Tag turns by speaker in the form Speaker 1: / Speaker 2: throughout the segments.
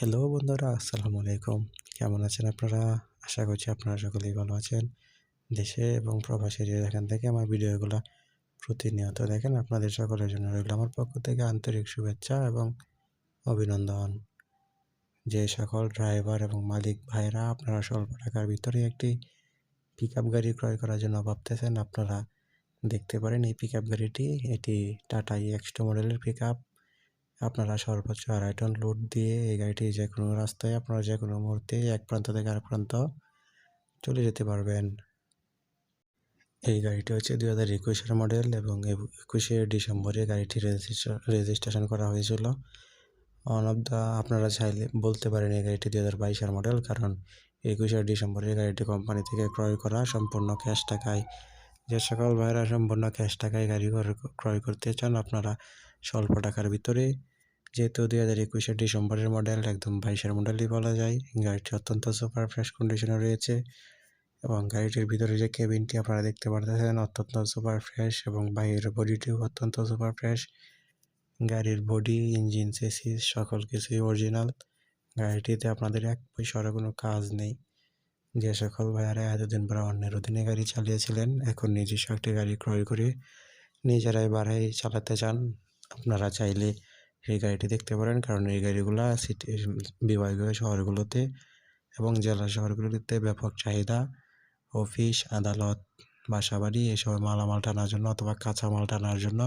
Speaker 1: Hello বন্ধুরা, আসসালামু আলাইকুম। কেমন আছেন আপনারা? আশা করছি আপনারা সকলেই ভালো আছেন। দেশে এবং প্রবাসে যে যেখান থেকে আমার ভিডিওগুলা প্রতিনিয়ত দেখেন, আপনাদের সকলের জন্য রইল আমার পক্ষ থেকে আন্তরিক শুভেচ্ছা এবং অভিনন্দন। যে সকল ড্রাইভার এবং মালিক ভাইরা আপনারা স্বল্প টাকার ভিতরে একটি পিকআপ গাড়ি ক্রয় করার জন্য ভাবতেছেন, আপনারা দেখতে পারেন এই পিকআপ গাড়িটি। এটি টাটা EX2 মডেলের পিকআপ। আপনারা সর্বোচ্চ 2.5 টন লোড দিয়ে এই গাড়িটি যে কোনো রাস্তায় আপনারা যে কোনো মুহূর্তে এক প্রান্ত থেকে আরেক প্রান্ত চলে যেতে পারবেন। এই গাড়িটি হচ্ছে 2021-এর মডেল এবং 21শে ডিসেম্বরে গাড়িটি রেজিস্ট্রেশন করা হয়েছিল। আপনারা চাইলে বলতে পারেন এই গাড়িটি 2022-এর মডেল, কারণ 21শে ডিসেম্বরে গাড়িটি কোম্পানি থেকে ক্রয় করা সম্পূর্ণ ক্যাশ টাকায়। যে সকল ভাইরা সম্পূর্ণ ক্যাশ টাকায় গাড়ি ক্রয় করতে চান, আপনারা স্বল্প টাকার ভিতরে, যেহেতু 2021শে ডিসেম্বরের মডেল, একদম 22-এর মডেলই বলা যায়। গাড়িটি অত্যন্ত সুপার ফ্রেশ কন্ডিশনে রয়েছে এবং গাড়িটির ভিতরে যে কেবিনটি আপনারা দেখতে পারতেছেন অত্যন্ত সুপার ফ্রেশ এবং বাইরের বডিটিও অত্যন্ত সুপার ফ্রেশ। গাড়ির বডি, ইঞ্জিন, চেসিস সকল কিছুই অরিজিনাল। গাড়িটিতে আপনাদের এক পয়সারও কোনো কাজ নেই। যে সকল ভাইয়ারা এতদিন পরে অন্যের অধীনে গাড়ি চালিয়েছিলেন, এখন নিজস্ব একটি গাড়ি ক্রয় করে নিজেরাই বাড়াই চালাতে চান, আপনারা চাইলে এই গাড়িটি দেখতে পারেন, কারণ এই গাড়িগুলা সিটি বিভাগীয় শহরগুলোতে এবং জেলা শহরগুলোতে ব্যাপক চাহিদা। অফিস, আদালত, বাসাবাড়ি এসব মালামাল টানার জন্য অথবা কাঁচামাল টানার জন্য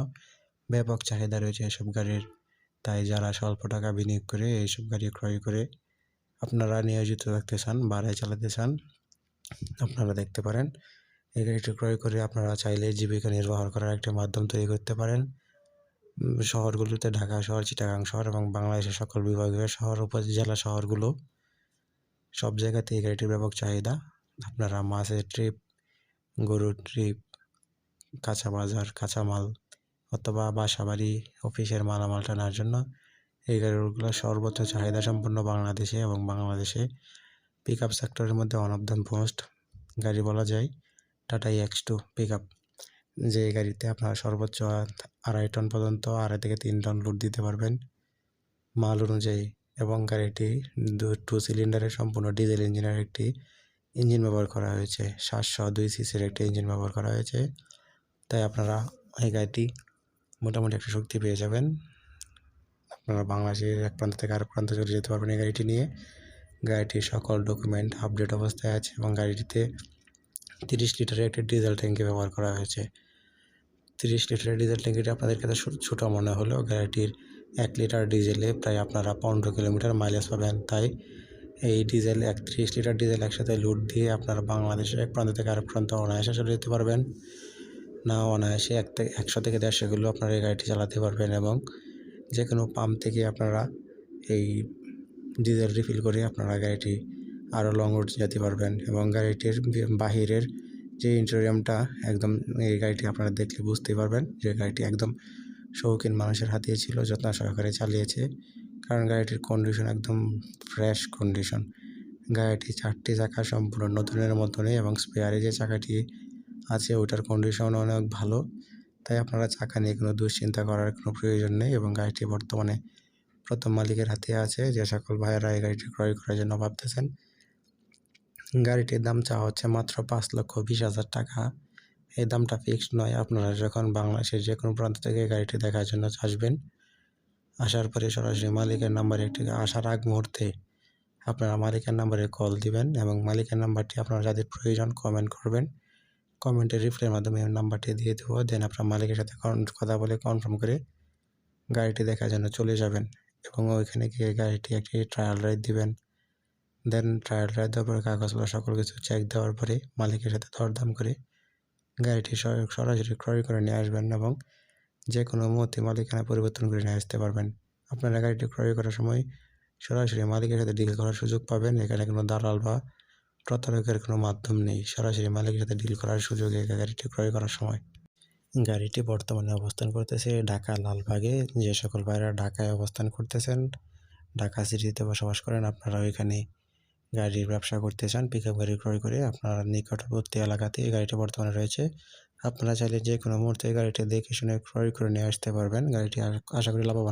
Speaker 1: ব্যাপক চাহিদা রয়েছে এসব গাড়ির। তাই যারা স্বল্প টাকা বিনিয়োগ করে এইসব গাড়ি ক্রয় করে আপনারা নিয়োজিত থাকতে চান, বাড়াই চালাতে চান, আপনারা দেখতে পারেন। এই গাড়িটি ক্রয় করে আপনারা চাইলে জীবিকা নির্বাহ করার একটি মাধ্যম তৈরি করতে পারেন। শহরগুলোতে ঢাকা শহর, চিটাগাং শহর এবং বাংলাদেশের সকল বিভাগীয় শহর, উপজেলা শহরগুলো সব জায়গাতে এই গাড়িটির ব্যাপক চাহিদা। আপনারা মাছের ট্রিপ, গরুর ট্রিপ, কাঁচা বাজার, কাঁচামাল অথবা বাসাবাড়ি, অফিসের মালামাল টানার জন্য এই গাড়িগুলো সর্বোচ্চ চাহিদা সম্পন্ন বাংলাদেশে এবং বাংলাদেশে পিকআপ সেক্টরের মধ্যে ওয়ান অফ দ্য মোস্ট গাড়ি বলা যায় টাটা EX2 পিকআপ। যে গাড়িতে আপনারা সর্বোচ্চ 2.5 টন পর্যন্ত 2.5 থেকে 3 টন লোড দিতে পারবেন মাল অনুযায়ী, এবং গাড়িটি 2 সিলিন্ডারের সম্পূর্ণ ডিজেল ইঞ্জিনের একটি ইঞ্জিন ব্যবহার করা হয়েছে। 702 সিসির একটি ইঞ্জিন ব্যবহার করা হয়েছে। তাই আপনারা এই গাড়িটি মোটামুটি একটা শক্তি পেয়ে যাবেন। আপনারা বাংলাদেশের এক প্রান্ত থেকে আরেক প্রান্তে চলে যেতে পারবেন এই গাড়িটি নিয়ে। গাড়িটির সকল ডকুমেন্ট আপডেট অবস্থায় আছে এবং গাড়িটিতে 30 লিটারের একটি ডিজেল ট্যাঙ্কি ব্যবহার করা হয়েছে। 30 লিটারের ডিজেল ট্যাঙ্কিটি আপনাদের কাছে ছোটো মনে হলেও গাড়িটির 1 লিটার ডিজেলে প্রায় আপনারা 15 কিলোমিটার মাইলেজ পাবেন। তাই এই ডিজেল 30 লিটার ডিজেল একসাথে লোড দিয়ে আপনারা বাংলাদেশের এক প্রান্ত থেকে আরেক প্রান্ত অনায়াসে চলে যেতে পারবেন। না অনায়াসে 100 থেকে 150 কিলো আপনারা এই গাড়িটি চালাতে পারবেন এবং যে কোনো পাম্প থেকে আপনারা এই ডিজেল রিফিল করে আপনারা গাড়িটি আরও লং রুট যেতে পারবেন। এবং গাড়িটির বাহিরের যে ইন্টেরিয়রটা একদম, এই গাড়িটি আপনারা দেখলে বুঝতেই পারবেন যে গাড়িটি একদম শৌখিন মানুষের হাতেই ছিল, যত্ন সহকারে চালিয়েছে, কারণ গাড়িটির কন্ডিশন একদম ফ্রেশ কন্ডিশন। গাড়িটি 4টি চাকা সম্পূর্ণ নতুনের মতনই এবং স্পেয়ারে যে চাকাটি আছে ওটার কন্ডিশন অনেক ভালো। তাই আপনারা চাকা নিয়ে কোনো দুশ্চিন্তা করার কোনো প্রয়োজন নেই এবং গাড়িটি বর্তমানে প্রথম মালিকের হাতে আছে। যে সকল ভাইয়েরা এই গাড়িটি ক্রয় করার জন্য ভাবতেছেন, গাড়িটির দাম চাওয়া হচ্ছে মাত্র 5,20,000 টাকা। এই দামটা ফিক্সড নয়। আপনারা যখন বাংলাদেশের যে কোনো প্রান্ত থেকে গাড়িটি দেখার জন্য আসবেন, আসার পরে সরাসরি মালিকের নাম্বারে আসার আগ মুহূর্তে আপনারা মালিকের নাম্বারে কল দিবেন এবং মালিকের নাম্বারটি আপনারা যাদের প্রয়োজন কমেন্ট করবেন। কমেন্টের রিপ্লাইয়ের মাধ্যমে নাম্বারটি দিয়ে দেবো। দেন আপনার মালিকের সাথে কথা বলে কনফার্ম করে গাড়িটি দেখার জন্য চলে যাবেন এবং ওইখানে গিয়ে গাড়িটি একটি ট্রায়াল রাইড দিবেন। দেন ট্রায়াল রাইড দেওয়ার পরে কাগজপত্র সকল কিছু চেক দেওয়ার পরে মালিকের সাথে দরদাম করে গাড়িটি সরাসরি ক্রয় করে নিয়ে আসবেন এবং যে কোনো মুহূর্তে মালিকানা পরিবর্তন করে নিয়ে আসতে পারবেন। আপনারা গাড়িটি ক্রয় করার সময় সরাসরি মালিকের সাথে ডিল করার সুযোগ পাবেন। এখানে কোনো দালাল বা প্রতারকের কোনো মাধ্যম নেই। সরাসরি মালিকের সাথে ডিল করার সুযোগ এই গাড়িটি ক্রয় করার সময়। গাড়িটি বর্তমানে অবস্থান করতেছে ঢাকা লালবাগে। যে সকল ভাইরা ঢাকায় অবস্থান করতেছেন, ঢাকা সিটিতে বসবাস করেন, আপনারা ওইখানে গাড়ির ব্যবসা করতে চান, পিকআপ গাড়ি ক্রয় করে আপনার নিকটবর্তী এলাকাতে এই গাড়িটি বর্তমানে রয়েছে। আপনারা চাইলে যে কোনো মুহূর্তে গাড়িটি দেখে শুনে ক্রয় করে নিয়ে আসতে পারবেন। গাড়িটি আশা করি লাভবান।